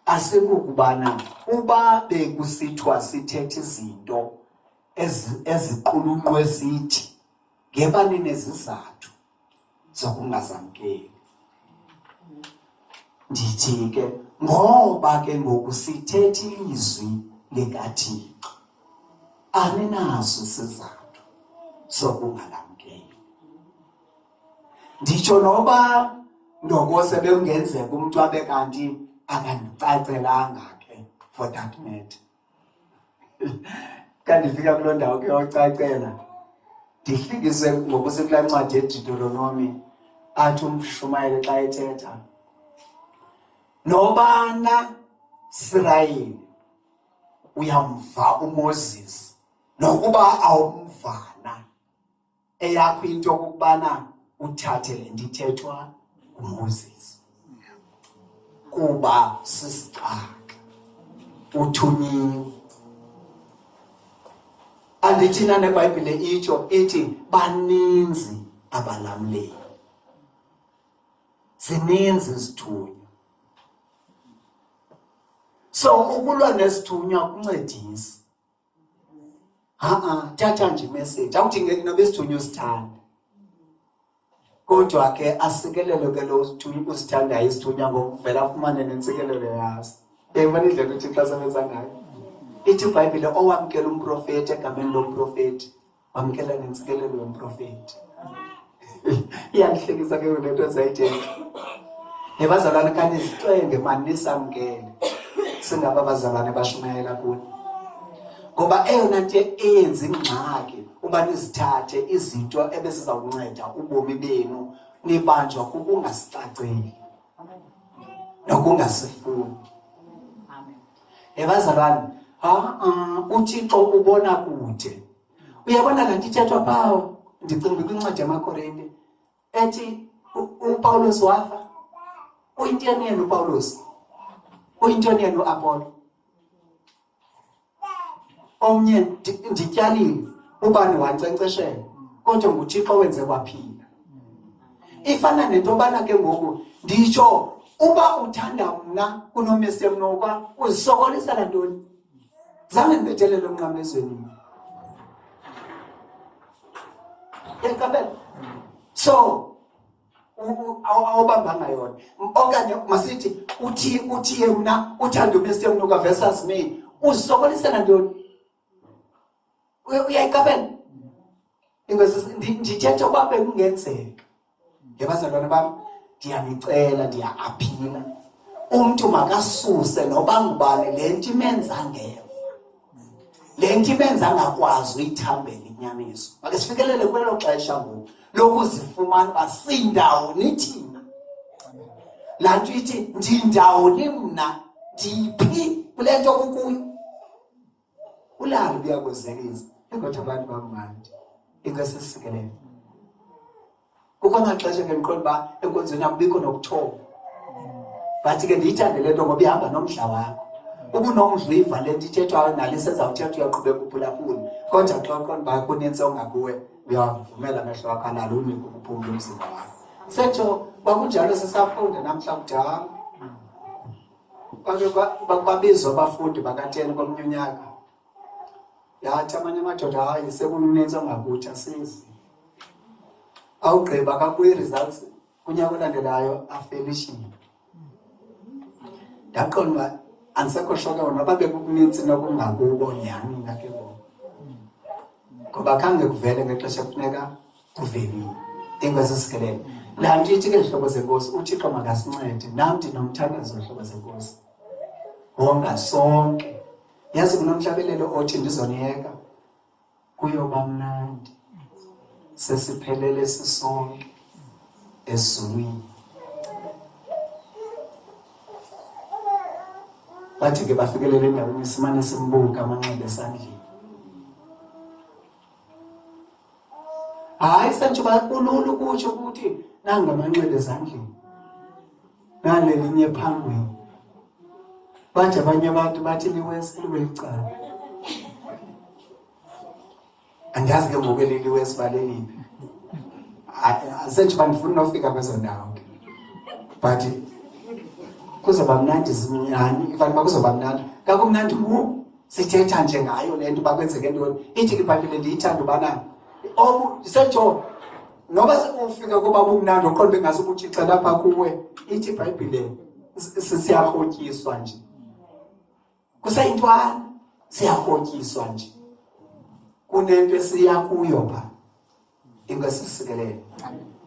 asikukubana uba bekusithiwa sithethe izinto eziqulunqwe zithi ngebani nezizathu zokungazamkeli. Ndithi ke ngoba ke ngoku sithethe ilizwi likaThixo, aninaso isizathu sokungalamkeli. Nditsho noba ndokose bekungenzeka umntu abe kanti akandicacelanga ke for that matter. Kandifika kuloo ndawo ke yocacela, ndihlikise ngokusekulaa ncwadi yeDuteronomi athi uMshumayeli xa ethetha, nobana Israyeli uyamva uMoses nokuba awumvana, eyakho into yokubana uthathe le nto ithethwa nguMoses kuba sisixaka uthunyiwe. kanti thina neBhayibhile ithi baninzi abalamleli, zininzi izithunywa. So ukulwa nesithunywa kuncedisa. Thatha nje imessage awudingeki nobe isithunywa usithanda, kodwa ke asikelelo ke lo sithunywa usithandayo isithunywa ngokuvela afumane nentsikelelo yaso. Yayibona indlela uThixo asebenza ngayo. Ithi iBhayibhile owamkela umprofeti egameni lomprofeti wamkela nentsikelelo yomprofeti. Iyandihlekisa ke le nto zayithetha. Nebazalwane kanye sicenge mani nisamkele singaba abazalwane bashumayela kulo. Ngoba eyona nto eyenza ingxaki uba nizithathe izinto ebezizawunceda ubomi benu nibanjwa kukungasicaceli nokungasifuni. Nebazalwane uThixo ubona kude. Uyabona la nto ithethwa phawo, ndicinga kwincwadi yamaKorinte ethi uPawulos wafa. Uyintoni yena uPawulos? Uyintoni yena uApolo? Omnye ndityalile, ubani wankcenkceshela, kodwa nguThixo wenze kwaphila. Ifana nento yobana ke ngoku nditsho uba uthanda mna kunomesi mnokwa uzisokolisa nantoni? Zange ndibethelele umnqamezweni. Yekabela. So awubambanga yona. Okanye masithi uthi mna uthanda umesi mnokwa versus me uzisokolisa nantoni? Uyayikabela? Ndithetha uba bekungenzeka. Yebazalwane bami, ndiyanicela, ndiya-aphila. Umntu makasuse noba ngubani le nto imenza ngeva. Le nto imenza angakwazi uyithambela inyaniso. Make sifikelele kwelo xesha ngoku lokuzifumana uba sindawoni thina. Laa nto ithi ndindawoni mna, ndiphi kule nto kukuyo. Ulalo buyakuzelisa, kodwa abantu bamandi. Inkosi sisikelele. Kukho amaxesha ke ndiqonda uba enkonzweni akubikho nokuthoba. Bathi ke ndiyithande le nto ngoba ihamba nomdla wakho. Ubunomdla uyiva le nto ithethwayo nalo isezawuthetha uyaqhubeka uphulaphula. Kodwa xa uqonda uba kunintsi ongakuwe uyavumela amehlo wakho alalo unike ukuphumla umzimba wakho. Setsho kwakunjalo sisafunda namhla kudala. Babizwa abafundi baka-10 komnye unyaka. Yathi amanye amadoda hayi sekunintsi ongakuthi asizi. Awugqiba kakuyi results kunyaka olandelayo afelishile. Ndaqonda uba andisekho shoke wona babe kukunintsi nokungakubo nyhani ngake ngoku. Ngoba khange kuvele ngexesha kufuneka kuvelile. Inkosi sisikelele. Laa nto ithi ke zihlobo zenkosi uThixo makasincede. Nam ndinomthandazo zihlobo zenkosi. Wonga sonke. Yazi kunomhlabelelo othi ndizoniyeka kuyoba mnandi. Sesiphelele sisonke ezulwini. Bathi ke bafikelele endaweni simane simbuka amanxeba esandleni. Hayi sentshuba kulula ukutsho ukuthi nanga amanxeba esandleni. Nalelinye phambili. Bathi abanye abantu bathi liwesicala. Angazi ke ngoku liwesibaleliphi. Sentshuba ndifuna nofika kwezo ndawo. But kuzoba mnandi zinyani, ifanele kuzoba mnandi. Kakumnandi ngoku sithetha nje ngayo le nto bakwenzeke ntoni. Ithi iBhayibhile ndiyithanda ubana sentsho noba ufika kuba bumnandi uqonda ngaso uThixo lapha kuwe. Ithi iBhayibhile siyarhotyiswa nje. Kusayintwana siyarhotyiswa nje. Kunento esiya kuyo pha. Inkosi sisikelele.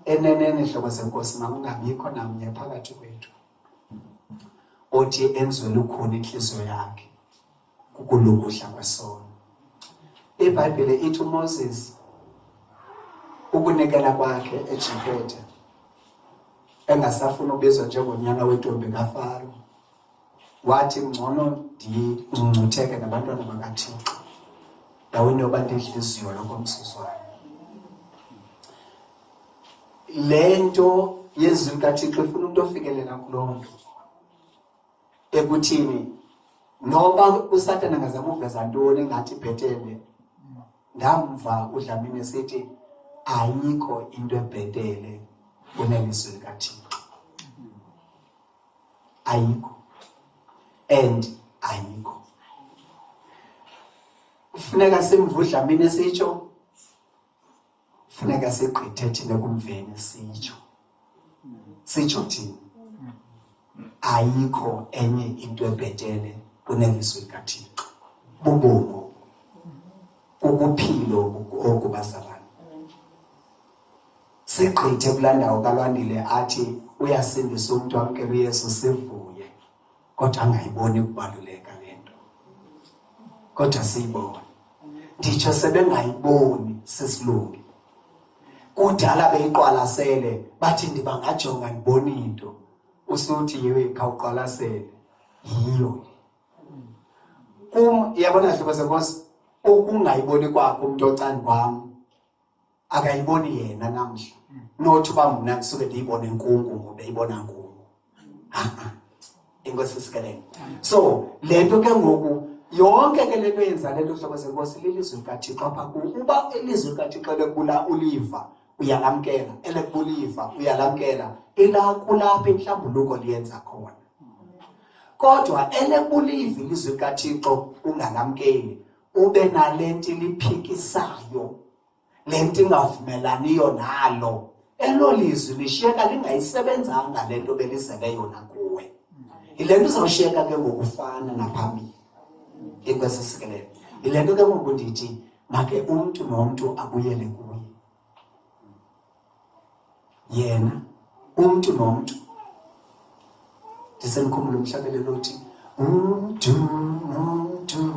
Enenene hlobo zenkosi makungabikho namnye phakathi kwethu othi enziwe lukhuni inhliziyo yakhe kukulungudla kwesono. iBhayibhile ithi uMoses ukunikela kwakhe eJiphethe engasafuna ubizwa njengonyana wentombi kaFaro wathi ngcono ndingcutheke nabantwana bakaThixo ndaweni yoba ndinhliziyo lokomsuswana. Le nto yezwi likaThixo ifuna umuntu ofikelela kuloo nto ekuthini noba uSathane angazama uveza ntoni engathi ibhetele Ndamva uDlamini esithi ayikho into ebhetele kunelizwi likaThixo. Ayikho. And ayikho. Kufuneka simve uDlamini esitsho. Funeka sigqithe thina kumveni sitsho. Sitsho thina. Ayikho enye into ebhetele kunelizwi likaThixo. Bubomo. Ukuphilo okubazalana. Sigqithe kulandawo kaLwandile athi uyasindisa umuntu amkela uYesu sivuye. Kodwa angayiboni ukubaluleka lento. Kodwa siyibona. Nditsho sebengayiboni sisilungi. Kudala beyiqwalasele bathi ndibangajonga ndibona into. Usuthi yiwe khawuqwalasele. Yiyo. Yabona hlobo senkosi ukungayiboni kwakho umuntu ocani kwami akayiboni yena namhla. Nothi uba mna kusuke ndiyibone inkungu ngoba eyibona nkungu. Inkosi sikelele. So lento ke ngoku yonke ke lento yenza lento hlobo senkosi lilizwi likaThixo apha kuwo. Uba ilizwi likaThixo lekubula uliva uyalamkela, elekuliva uyalamkela, ilakulapha inhlambuluko liyenza khona. Kodwa elekuliva ilizwi likaThixo ungalamkeli, ube nalento liphikisayo, lento ingavumelaniyo nalo, elo lizwi lishiyeka lingayisebenzanga lento belizele yona kuwe. Ilento izawushiyeka ke ngokufana naphambili. Inkosi sikelele. Ilento ke ngoku ndithi make umuntu nomuntu abuyele kuye. Yena umuntu nomuntu ndisemkhumbulo umhlabelelo uthi umuntu nomuntu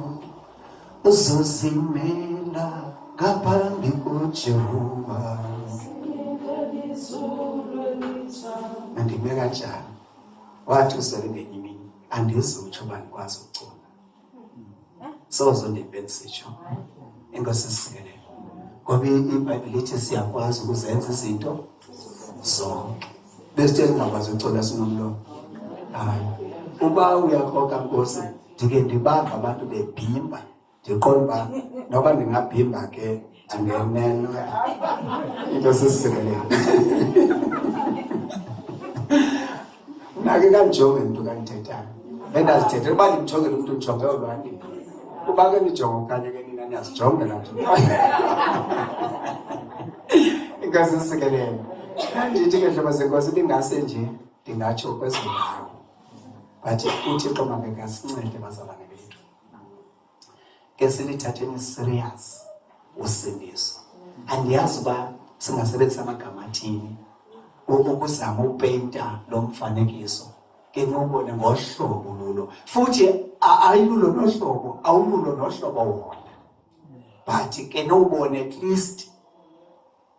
uzozimela ngaphambi kuJehova. Andime kanjani wathi usele ngenye imini andizutsho uba ndikwazi ukucula. Sozo ndibensitsho. Inkosi sikelele. Ngoba iBhayibhile ithi siyakwazi ukuzenza izinto zonke. Bese ngakwazi ucula sinomlomo. Hayi. Uba uyakhoka Nkosi, ndike ndibamba abantu bebhimba. Ndiqonda noba ndingabhimba ke angeneno. Into sisikelele. Nake kanjonge umuntu kanithethayo. Bendazithethe uba ndimjonge umuntu ujonge uLwandile. Kuba ke nijonge kanye ke nina niyazijongela nje. Inkosi sikelele. Ndithi ke hlobo senkosi ndingase nje ndingatsho kwezindawo. Bathi uThixo makeke asincede bazalwane bethu. Ke silithatheni serious usindiso. Andiyazi uba singasebenzisa amagama athini ukuzama upeyinta lo mfanekiso. Ke ngubone ngohlobo lulo. Futhi ayilulo nohlobo, awululo nohlobo wona. But ke nobone at least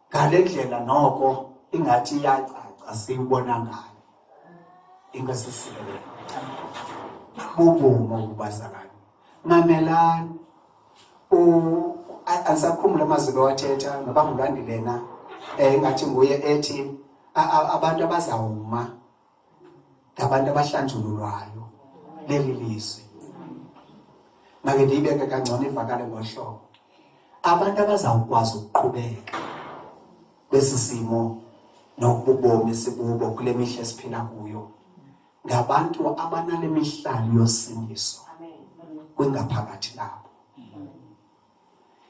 ngale ndlela noko ingathi iyacaca siyibona ngayo. Inkosi sikelele. Bubumo ubazalwane. Mamelani. Asakhumula amazwi wathetha ngoba nguLwandile na engathi nguye ethi abantu abazawuma ngabantu abahlanjululwayo leli lizwi. Make ndiyibeke kangcono ivakale ngohlobo. Abantu abazawukwazi ukuqhubeka kwesisimo nokubomi sibubo kule mihla esiphila kuyo ngabantu abanale mihlalo yosindiso kwingaphakathi labo.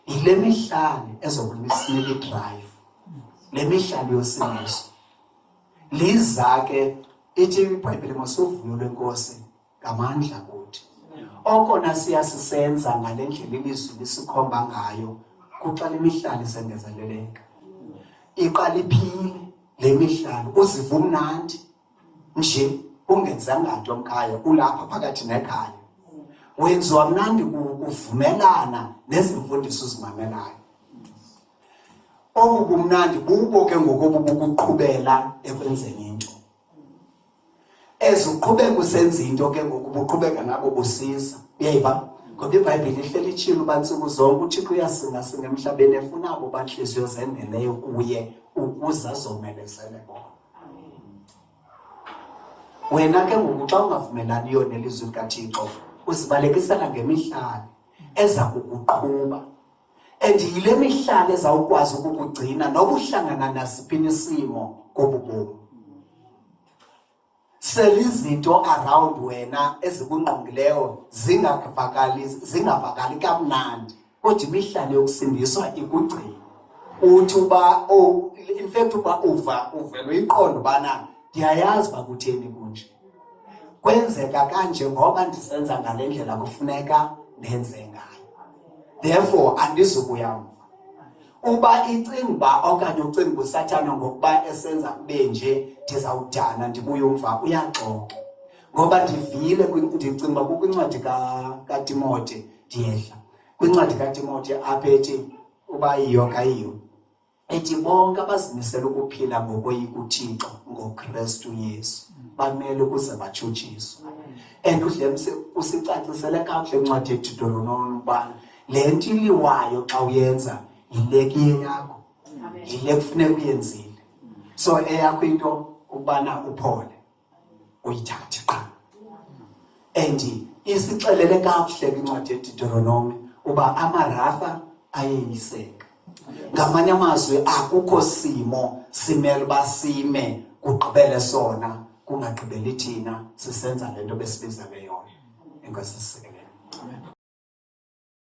Ile mihlalo ezokusinika idrive, le mihlalo yosindiso liza ke ithi iBhayibhile ngosuvuyo lwenkosi ngamandla kuthi okona siyasisenza ngale ndlela ilizwi lisikhomba ngayo kuqala imihlalo isengezeleleka. Iqala iphile le mihlalo uziva umnandi nje ungenzanga nto omkhaya ulapha phakathi nekhaya. Wenziwa mnandi kuvumelana nezimfundiso uzimamelayo. Okubumnandi bubo ke ngokubukuqhubela ekwenzeni into. Ezuqhubeka usenza into ke ngokubuqhubeka nabo busiza. Uyayiva? Ngoba iBhayibhile ihleli itshilo bansuku zonke uThixo uyasinga singa emhlabeni efuna abo banhliziyo zendeleyo kuye ukuze azomelezele bona. Wena ke ngoku xa ungavumelaniyo nelizwi likaThixo uzibalekisela ngemihlalo eza kukuqhuba and yile mihlalo ezawukwazi ukukugcina noba uhlangana nasiphi isimo kobubomi. Selizinto around wena ezikungqongileyo zingavakali kamnandi, kodwa imihlalo yokusindiswa ikugcina. Uthi uba in fact uba uvela uyiqonda ubana ndiyayazi uba kutheni kunje, kwenzeka kanje ngoba ndisenza ngale ndlela kufuneka ndenze ngayo, therefore andizukuya mva. Uba icinga uba okanye ucinga uSathane ngokuba esenza kube nje ndizawudana ndibuye umva, uyaxoka. Ngoba ndivile ndicinga uba kukwincwadi kaTimote, ndiyehla kwincwadi kaTimote apha ethi uba yiyo kayiyo, ethi bonke abazimisela ukuphila ngokoyika uThixo ngoKristu Yesu bamele ukuze batshutshiswe. And uDlemse usicacisele kakuhle encwadi yeDuteronomi uba le nto iliwayo xa uyenza yile kuye yakho, yile kufuneka uyenzile. So eyakho into ukubana uphole uyithathe qha. And isixelele kakuhle kwincwadi yeDuteronomi uba amarafa ayeyiseka. Ngamanye amazwi akukho simo simele uba sime kugqibele sona kungagqibeli thina sisenza le nto besibiza ngeyona. Enkosi sisikelele.